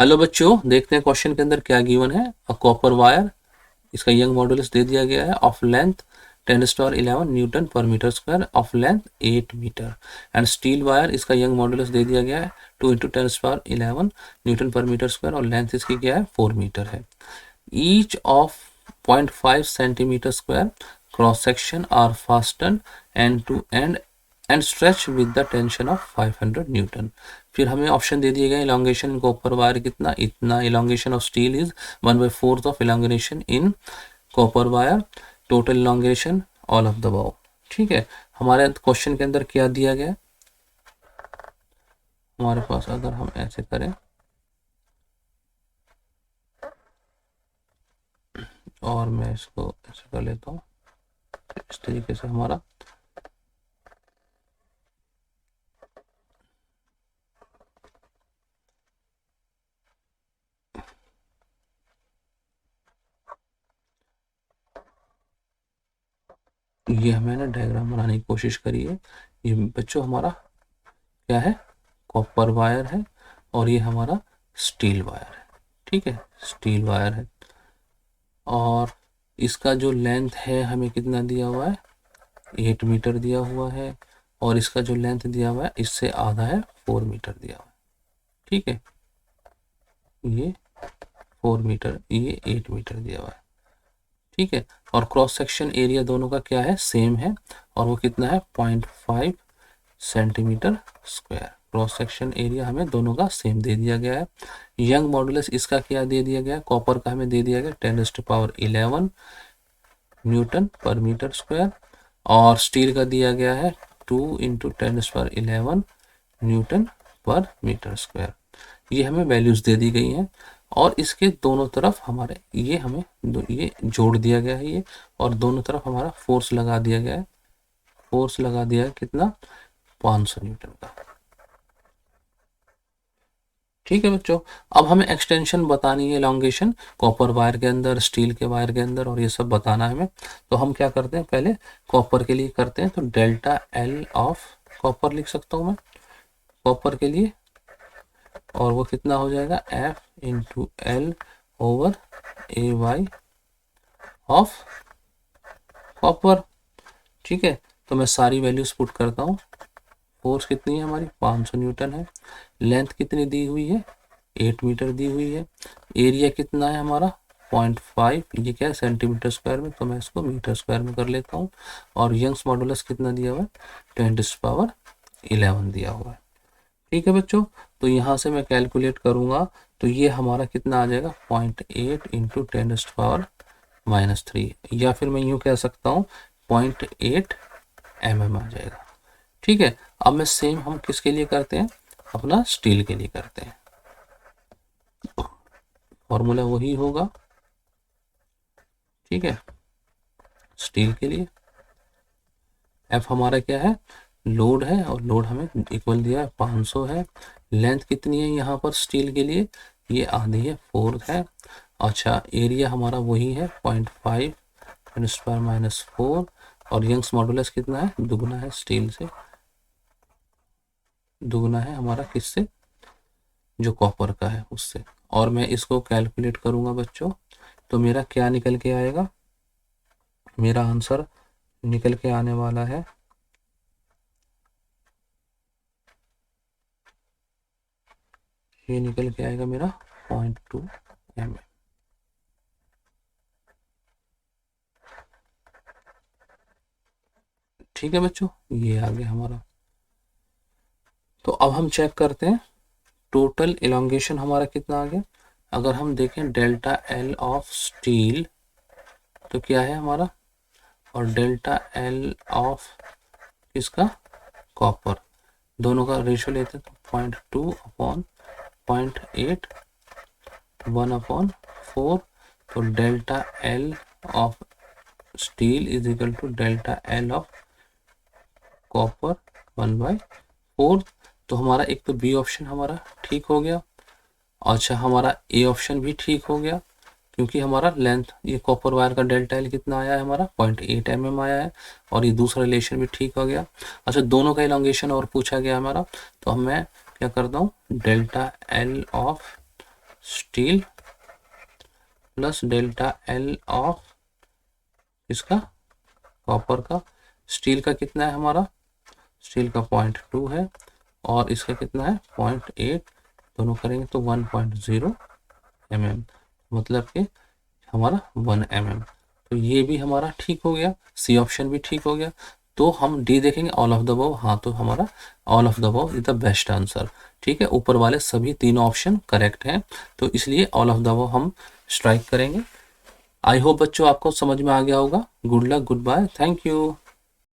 Hello बच्चों, देखते हैं क्वेश्चन के अंदर क्या गिवन है। अ कॉपर वायर, इसका यंग मॉडुलस दे दिया गया है of length 10⁻11 newton per metre square, of length 8 metre. And steel wire, इसका यंग मॉडुलस दे दिया गया है 2 × 10⁻11 न्यूटन पर मीटर स्क्वायर और लेंथ इसकी क्या है 4 मीटर है। Each of 0.5 centimetre square cross section are fasten end to end stretch with the tension of 500 newton. फिर हमें ऑप्शन दे दिए गए इलांगेशन इन कॉपर वायर कितना, इतना। Elongation of steel is 1/4 of elongation in copper wire. Total elongation all of the above. ठीक है, हमारे question के अंदर क्या दिया गया हमारे पास, अगर हम ऐसे करें और मैं इसको ऐसे कर लेता हूँ, इस तरीके से हमारा ये मैंने डायग्राम बनाने की कोशिश करी है। ये बच्चों हमारा क्या है, कॉपर वायर है और ये हमारा स्टील वायर है। ठीक है, स्टील वायर है और इसका जो लेंथ है हमें कितना दिया हुआ है, 8 मीटर दिया हुआ है। और इसका जो लेंथ दिया हुआ है इससे आधा है, 4 मीटर दिया हुआ है। ठीक है, ये 4 मीटर, ये 8 मीटर दिया हुआ है। ठीक है, और क्रॉस सेक्शन एरिया दोनों का क्या है, सेम है और वो कितना है 0.5 centimetre square. Cross section area हमें दोनों का सेम दे दिया गया है। यंग मॉडुलस इसका क्या दे दिया गया है, कॉपर का हमें दे दिया गया 10⁻11 न्यूटन पर मीटर स्क्वायर और स्टील का दिया गया है 2 × 10⁻11 न्यूटन पर मीटर स्क्वायर। ये हमें वैल्यूज दे दी गई हैं और इसके दोनों तरफ हमारे ये हमें ये जोड़ दिया गया है ये, और दोनों तरफ हमारा फोर्स लगा दिया गया है। फोर्स लगा दिया है कितना, 500 न्यूटन का। ठीक है बच्चों, अब हमें एक्सटेंशन बतानी है, एलोंगेशन कॉपर वायर के अंदर, स्टील के वायर के अंदर, और ये सब बताना है हमें। तो हम क्या करते हैं, पहले कॉपर के लिए करते हैं। तो डेल्टा एल ऑफ कॉपर लिख सकता हूँ मैं कॉपर के लिए, और वो कितना हो जाएगा, F into L over A Y of copper. ठीक है, तो मैं सारी वैल्यूज पुट करता हूँ। फोर्स कितनी है हमारी, 500 न्यूटन है। लेंथ कितनी दी हुई है, 8 मीटर दी हुई है। एरिया कितना है हमारा, 0.5, ये क्या है सेंटीमीटर स्क्वायर में, तो मैं इसको मीटर स्क्वायर में कर लेता हूँ। और यंग्स मॉडुलस कितना दिया हुआ है, 10⁻11 दिया हुआ है। ठीक है बच्चों, तो यहाँ से मैं कैलकुलेट करूँगा तो ये हमारा कितना आ जाएगा, 0.8 इंटू 10⁻³ या फिर मैं यूँ कह सकता हूँ 0.8 mm आ जाएगा। ठीक है, अब मैं सेम हम किसके लिए करते हैं, अपना स्टील के लिए करते हैं। फॉर्मूला वही होगा। ठीक है, स्टील के लिए एफ हमारा क्या है, लोड है, और लोड हमें इक्वल दिया है 500 है। लेंथ कितनी है यहाँ पर स्टील के लिए, ये आधी है, 4 है। अच्छा, एरिया हमारा वही है 0.5 10⁻⁻4, और यंग्स मॉडुलस कितना है, दुगना है स्टील से, दुगना है हमारा किससे, जो कॉपर का है उससे। और मैं इसको कैलकुलेट करूंगा बच्चों, तो मेरा क्या निकल के आएगा, मेरा आंसर निकल के आने वाला है, ये निकल के आएगा मेरा 0.2 mm। ठीक है बच्चों, ये आ गया हमारा। तो अब हम चेक करते हैं टोटल इलांगेशन हमारा कितना आ गया। अगर हम देखें डेल्टा एल ऑफ स्टील तो क्या है हमारा, और डेल्टा एल ऑफ इसका कॉपर, दोनों का रेशियो लेते हैं तो 0.2/0.8 1/4। तो delta L of steel is equal to delta L of copper 1/4। तो हमारा एक तो बी ऑप्शन हमारा ठीक हो गया। अच्छा, हमारा ए ऑप्शन भी ठीक हो गया, क्योंकि हमारा लेंथ, ये कॉपर वायर का डेल्टा एल कितना आया है हमारा, 0.8 mm आया है, और ये दूसरा रिलेशन भी ठीक हो गया। अच्छा, दोनों का इलांगेशन और पूछा गया हमारा, तो हम मैं क्या करता हूँ, delta L of steel plus delta L of इसका कॉपर का। स्टील का कितना है हमारा, स्टील का 0.2 है और इसका कितना है 0.8, दोनों करेंगे तो 1.0 mm, मतलब कि हमारा 1 mm। तो ये भी हमारा ठीक हो गया, सी ऑप्शन भी ठीक हो गया। तो हम डी देखेंगे ऑल ऑफ द अबव, हाँ तो हमारा all of the above is the best answer. ठीक है, ऊपर वाले सभी तीनों ऑप्शन करेक्ट हैं, तो इसलिए ऑल ऑफ द अबव हम स्ट्राइक करेंगे। आई होप बच्चों आपको समझ में आ गया होगा। Good luck, goodbye, thank you.